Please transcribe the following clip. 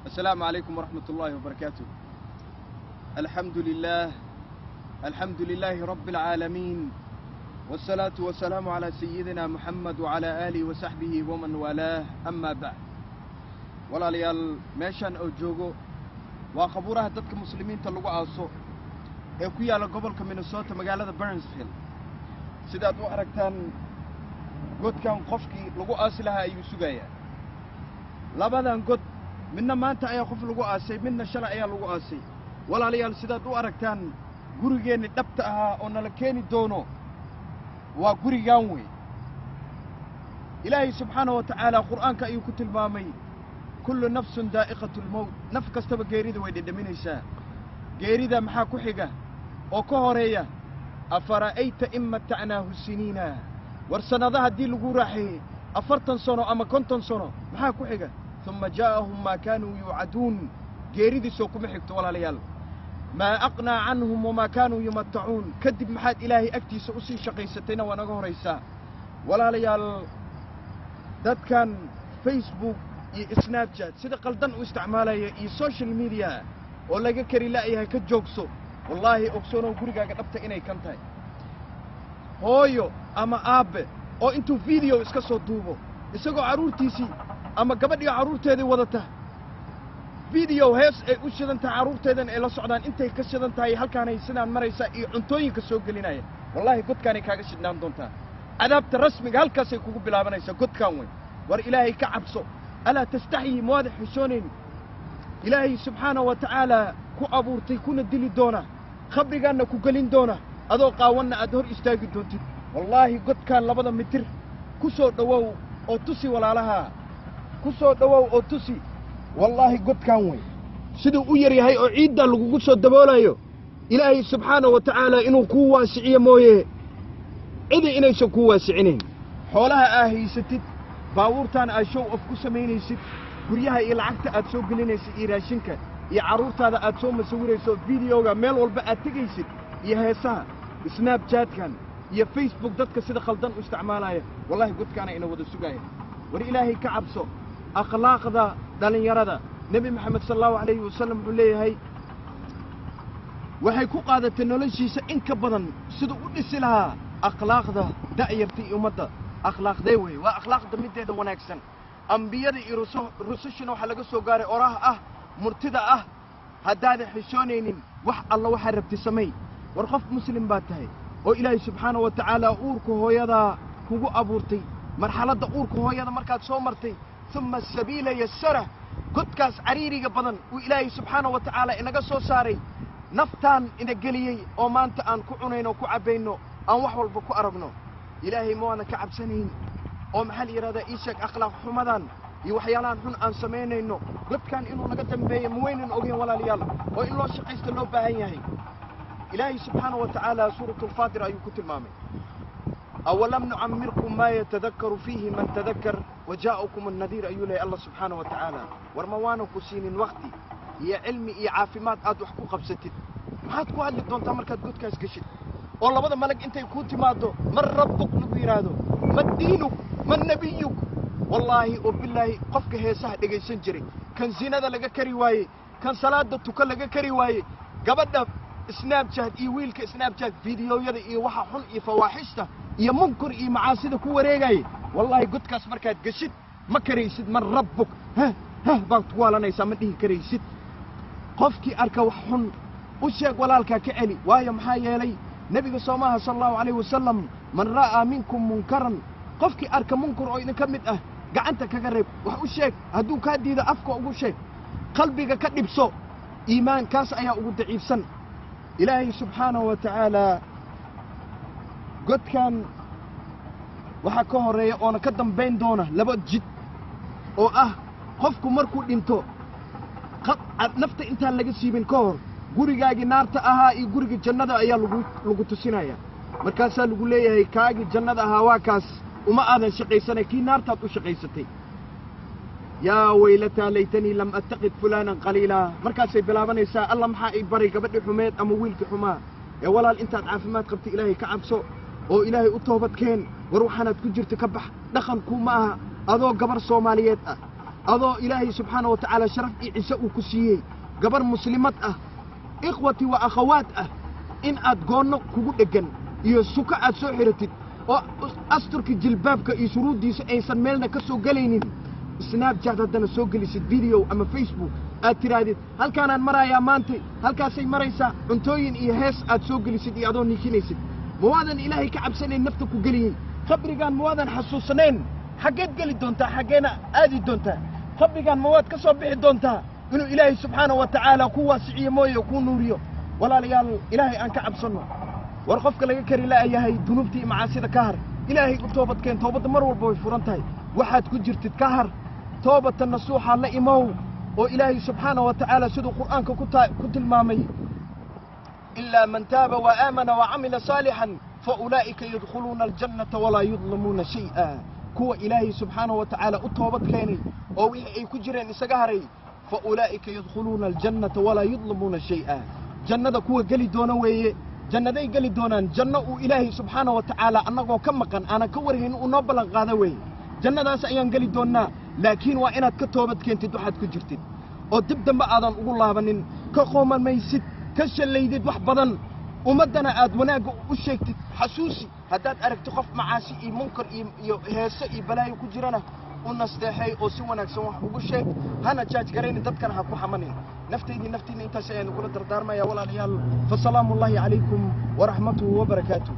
السلام عليكم ورحمة الله وبركاته. الحمد لله رب العالمين، والصلاة والسلام على سيدنا محمد وعلى آله وصحبه ومن والاه. أما بعد، ولا ليال ماشان أو جوجو وخبورها دتك مسلمين تلقوا عاصو كويا على قبل كمينيسوتا مقالة بيرنسفيل سيدات وحركتان قد كان قفكي لقوا آسلها أيو سجايا لابدان قد منا ما أنت أي خوف لقوا آسي منا شرع أي لقوا آسي ولا ليال سيدات وحركتان قريجين دبتها أن لكيني دونو وقريجانوي إلهي سبحانه وتعالى قرآن كأيو كتل مامي كل نفس دائقة الموت نفك استبى جيريدا ويدي منيسا جيريدا محا كحيقة أو كهورية أفرأيت إن متعناه السنين ورسنا ذا دي لغو راحي أفرتن سنو أما كنتن سنو محا كحيقة ثم جاءهم ما كانوا يوعدون جيريدي سوكو محيكت ولا ليال ما أقنى عنهم وما كانوا يمتعون كدب محاد إلهي أكتي سأسي شقيستين ونقو ريسا ولا ليال داد كان فيسبوك سناب شات سيدا قلدن واستعمالها سوشيال ميديا ولا كري لاقيها كجوكسو والله اقسونا وغريغا قدبتا اني كانتاي هويو اما اب او انتو فيديو اسكا سو دوبو اسغو عرورتيسي اما gabadhii caruurteedii wadata فيديو hees ay u shidanta caruurteedan ay la socdaan intay ka shidan tahay halkaan ay sidaan maraysa iyo cuntooyinka soo gelinaya wallahi godkaan ay kaaga shidnaan doontaa adaabta rasmiga halkaas ay kugu bilaabanaysa godkaan way war ilaahay ka cabso ألا تستحي مواضح حشونين إلهي سبحانه وتعالى كو أبورتي كون الدلي دونا خبري قانا كو قلين دونا أدو قاوانا أدهر استاقي دونتي والله قد كان لبدا متر كسو دواو أو تسي ولا لها كسو دواو أو تسي والله قد كان وي سيدو أيري هاي أعيدا لغو قسو دبولايو إلهي سبحانه وتعالى إنو كو واسعية مويه إذا إنيسو كو واسعينين حولها آهي ستت باورتان أشوف أفكو سمينيسي guryaha iyo lacagta aad soo gelinaysid iyo raashinka iyo caruurtaada aad soo masawirayso videoga meel walba aad tagaysid iyo heesaha snapchat-kan iyo facebook dadka sida khaldan u isticmaalaya wallahi godkaana ina wada sugaya war ilaahay ka cabso akhlaaqda dhalinyarada nabi maxamed sallallahu alayhi wasallam wuxuu leeyahay waxay ku qaadatay noloshiisa in ka badan sida u dhisi lahaa akhlaaqda da'yartii ummadda akhlaaqday way waa akhlaaqda mideeda wanaagsan ambiyada iyo rusushina waxa laga soo gaaray oraah murtida hadaad xishoonaynin wax alla waxa rabti samay war qof muslim baa tahay oo ilaahay subhanahu wa ta'ala uurku hooyada kugu abuurtay marxaladda uurku hooyada markaad soo martay thumma sabila yassara godkaas cariiriga badan uu ilaahay subhanahu wa ta'ala inaga soo saaray naftaan ina galiyay oo maanta aan ku cunayno ku cabayno aan wax walba ku aragno ilaahay ma wana ka cabsanayn oo maxal yiraahdaa ishaq akhlaaq xumadan iyo waxyaalaan xun aan sameynayno dadkan inuu naga dambeeyo muweynin ogeen walaaliyaal oo in loo shaqaysto loo baahan yahay ilaahay subhanahu wa ta'ala suuratul faatir ayuu ku tilmaamay awalam nu'ammirkum ma yatadhakkaru fihi man tadhakkar waja'akum an-nadhir ayuu leeyahay Allah subhanahu wa ta'ala war ma waana ku siinin waqti iyo cilmi iyo caafimaad aad wax ku qabsatid maxaad ku hadli doontaa markaad godkaas gashid oo labada malag intay ku timaado mar rabbuk lagu yiraahdo ma diinuk من نبيك والله وبالله قفك هيسه دغيسن جري كان زينده لغا كري واي كان صلاه توك لغا كري واي غبدا سناب شات اي ويلك سناب شات فيديو يدا اي waxa xun iyo fawaaxista iyo munkar iyo macaasida ku wareegay wallahi godkaas markaad gashid ma kareysid man rabbuk baad waalanaysa ma dhihi kareysid qofkii arka wax xun u sheeg walaalka ka celi waayo maxaa yeelay nabiga sallallahu alayhi wasallam man raa minkum munkaran qofki arka munkar oo idin kamid gacanta kaga reeb wax u sheeg haduu ka diido afka ugu sheeg qalbiga ka dhibso iimaankaas ayaa ugu daciifsan ilaahay subhanahu wa ta'ala godkan waxa ka horeeya oo ka dambeyn doona laba jid oo qofku markuu dhinto nafta inta laga siibin ka hor gurigaagi naarta iyo guriga jannada ayaa lagu tusinaya markaas lagu leeyahay kaagi jannada waa kaas وما آذن شقيسنا كي نارتات وشقيستي يا ويلتا ليتني لم أتقد فلانا قليلا مركاسي بلاباني سا الله محاي بريك بدي حميد أما ويلك حما يا ولا انت عافمات قبت إلهي كعبسو او إلهي أطوبت كين وروحانا تكجر تكبح دخن كوماها أذو قبر صوماليات أضو إلهي سبحانه وتعالى شرف إعساء كسيه قبر مسلمات إخوتي وأخوات إن أدقونا كوكو دقن يسوكا أتسوحرتد أسترك جلبابك يسرود دي سأيسان ميلنا كسو قلينين سناب شات هدنا سوق لسيد فيديو أما فيسبوك أترادد هل كان مرا يا مانتي هل كاسي مريسا انتوين إيهاس أتسوق لسيد إيادون نيكينيسيد موادا إلهي كعب سنين نفتكو قليين خبري كان موادا حسوسنين حقيت قلي دونتا حقينا آدي دونتا خبري كان مواد كسو بيحي دونتا إنه إلهي سبحانه وتعالى كوا سعي موية وكون نوريو ولا ليال إلهي أنك عبسنو ورقفك لك كري لا أيهاي دنوبتي معاسي كهر إلهي توبت كين توبت مرور بوي فرنتاي واحد كجر تتكهر توبة النصوحة لا إمو وإلهي سبحانه وتعالى سيدو قرآن كنت المامي إلا من تاب وآمن وعمل صالحا فأولئك يدخلون الجنة ولا يظلمون شيئا كو إلهي سبحانه وتعالى أتوبت كيني وإي كجرين إساقهري فأولئك يدخلون الجنة ولا يظلمون شيئا جنة كو قلي دونا ويه جنة دي قلي دونان جنة إلهي سبحانه وتعالى أنه كمقا أنا كورهن ونبلغ هذا ويه جنة داس أيان قلي دونا لكن وإنات كتوبت كنت دوحات كجرتين ودبدا ما آدان أقول الله بنين كقوما ميسد كشليدد wax badan umadana aad wanaag u sheegtid xasuusi hadaad aragto qof macaasi iyo munkar iyo heeso iyo balaayo ku jirana u nasteexay oo si wanaagsan wax ugu sheeg hana jaaj gareyn dadkan ha ku xamanin nafteedii intaas ayaan kula dardaarmaya walaalayaal fa salaamu alaykum wa rahmatuhu wa barakaatuh